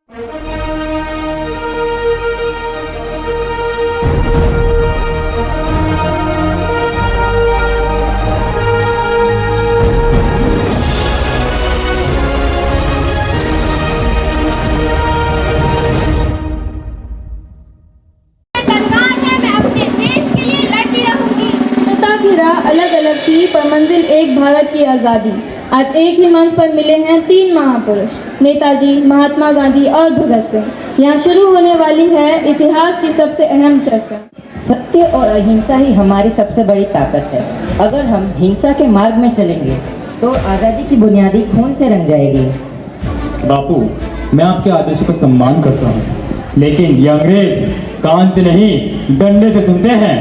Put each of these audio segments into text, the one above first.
अलग अलग थी पर मंजिल एक, भारत की आज़ादी। आज एक ही मंच पर मिले हैं तीन महापुरुष, नेताजी, महात्मा गांधी और भगत सिंह। यहाँ शुरू होने वाली है इतिहास की सबसे अहम चर्चा। सत्य और अहिंसा ही हमारी सबसे बड़ी ताकत है। अगर हम हिंसा के मार्ग में चलेंगे तो आज़ादी की बुनियादी खून से रंग जाएगी। बापू, मैं आपके आदेशों का सम्मान करता हूँ, लेकिन ये अंग्रेज कान से नहीं डंडे से सुनते हैं।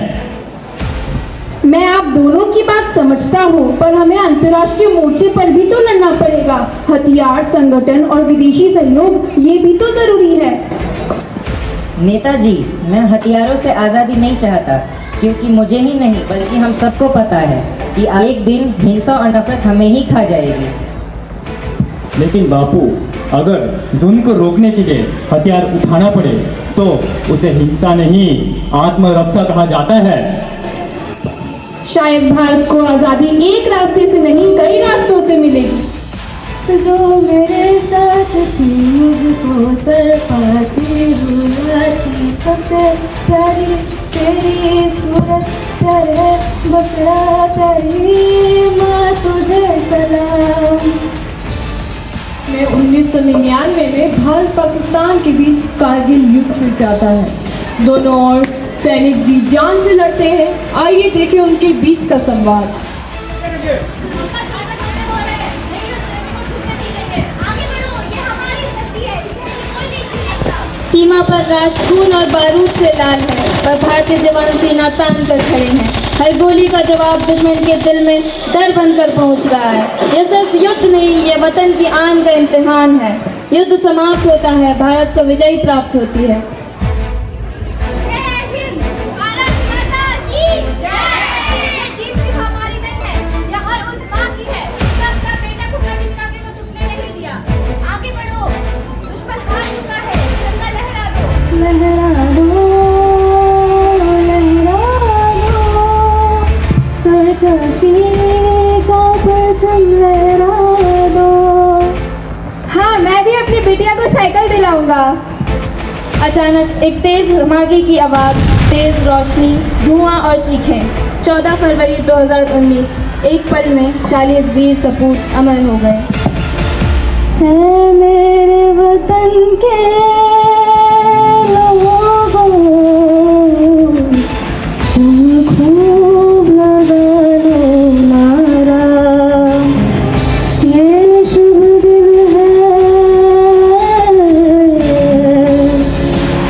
मैं आप दोनों की बात समझता हूँ, पर हमें अंतर्राष्ट्रीय मोर्चे पर भी तो लड़ना पड़ेगा। हथियार, संगठन और विदेशी सहयोग, ये भी तो जरूरी है। नेताजी, मैं हथियारों से आज़ादी नहीं चाहता, क्योंकि मुझे ही नहीं बल्कि हम सबको पता है कि एक दिन हिंसा और नफरत हमें ही खा जाएगी। लेकिन बापू, अगर जुल्म को रोकने के लिए हथियार उठाना पड़े तो उसे हिंसा नहीं आत्मरक्षा कहा जाता है। शायद भारत को आज़ादी एक रास्ते से नहीं कई रास्तों से मिलेगी। जो मेरे साथ थी मुझको तड़पाती रुलाती, सबसे प्यारी तेरी सूरत प्यारे बसरा तेरी माँ तुझे सलाम। मैं 1999 में भारत पाकिस्तान के बीच कारगिल युद्ध छिड़ जाता है। दोनों ओर सैनिक जी जान से लड़ते हैं। आइए देखें उनके बीच का संवाद। सीमा पर रात खून और बारूद से लाल है, पर भारतीय जवान सीना तान कर खड़े हैं। हर गोली का जवाब दुश्मन के दिल में डर बनकर पहुंच रहा है। यह सिर्फ युद्ध नहीं, ये वतन की आन का इम्तिहान है। युद्ध समाप्त होता है, भारत को विजय प्राप्त होती है। लहरा दो, सरकशी का परचम लहरा दो। हाँ, मैं भी अपनी बिटिया को साइकिल दिलाऊंगा। अचानक एक तेज धमाके की आवाज़, तेज रोशनी, धुआं और चीखें। 14 फरवरी 2019, एक पल में 40 वीर सपूत अमर हो गए। है मेरे वतन के खूब लगा लो नारा, ये शुभ दिन है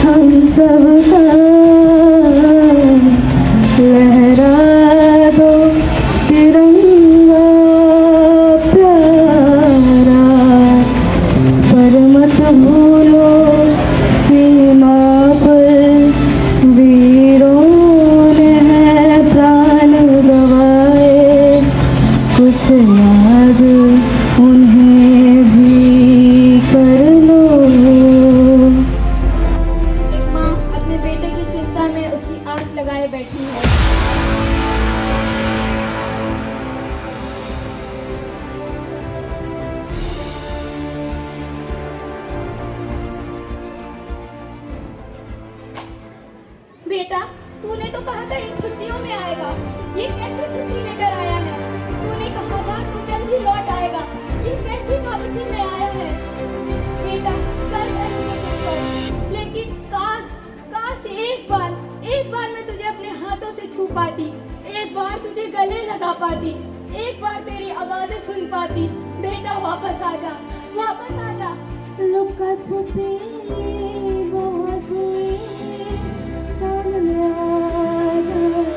हम सबका, लहरा दो तिरंगा प्यारा, पर मत भूलो सीमा पर वीरों कुछ याद उन्हें भी कर लो। एक माँ अपने बेटे की चिंता में उसकी आंख लगाए बैठी है। बेटा, तूने तो कहा था इन छुट्टियों में आएगा, ये कैसे छुट्टी लेकर आया है? तूने कहा था तू जल्द ही लौट आएगा, ये कैसी वापसी में आया है? बेटा, कल है मुझे दिन पर, लेकिन काश एक बार मैं तुझे अपने हाथों से छू पाती, एक बार तुझे गले लगा पाती, एक बार तेरी आवाज़ें सुन पाती। बेटा, वापस आ जा। लुका छुपी बहुत हुई, सामने आ जाना,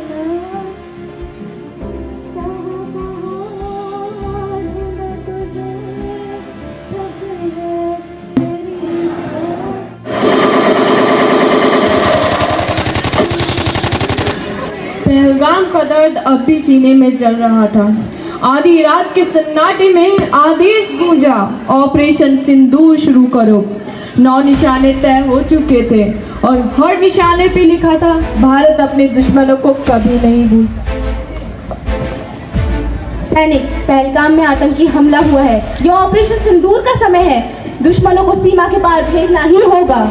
कहाँ ढूंढा तुझे, ठग है तेरी। पहलगाम का दर्द अब भी सीने में जल रहा था। आधी रात के सन्नाटे में आदेश गूंजा, ऑपरेशन सिंदूर शुरू करो। 9 निशाने तय हो चुके थे और हर निशाने पे लिखा था भारत अपने दुश्मनों को कभी नहीं भूलता। सैनिक, पहलगाम में आतंकी हमला हुआ है। यह ऑपरेशन सिंदूर का समय है। दुश्मनों को सीमा के पार भेजना ही होगा।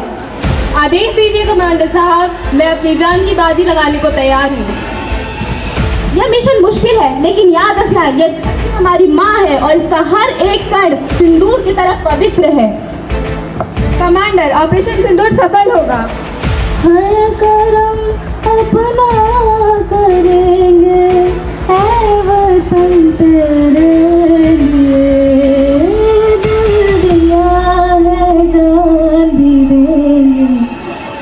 आदेश दीजिए कमांडर साहब, मैं अपनी जान की बाजी लगाने को तैयार हूँ। यह मिशन मुश्किल है, लेकिन याद रखना यह धरती हमारी माँ है और इसका हर एक कण सिंदूर की तरह पवित्र है। कमांडर, ऑपरेशन सिंदूर सफल होगा। हर करम अपना करेंगे, है वतन तेरे लिए, दिल दिया है जान भी देंगे,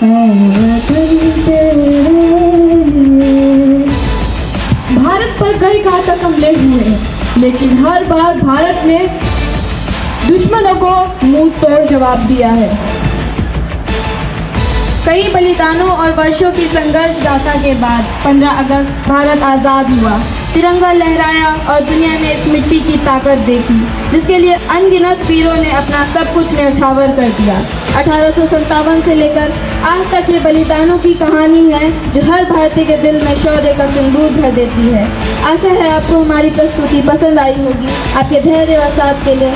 है वतन तेरे लिए। भारत पर कई घातक हमले हुए, लेकिन हर बार भारत ने दुश्मनों को मुंह तोड़ जवाब दिया है। कई बलिदानों और वर्षों की संघर्ष गाथा के बाद 15 अगस्त भारत आज़ाद हुआ। तिरंगा लहराया और दुनिया ने इस मिट्टी की ताकत देखी, जिसके लिए अनगिनत वीरों ने अपना सब कुछ न्यौछावर कर दिया। 1857 से लेकर आज तक ये बलिदानों की कहानी है जो हर भारतीय के दिल में शौर्य का सिंदूर भर देती है। आशा है आपको हमारी प्रस्तुति पसंद आई होगी। आपके धैर्य और साथ के लिए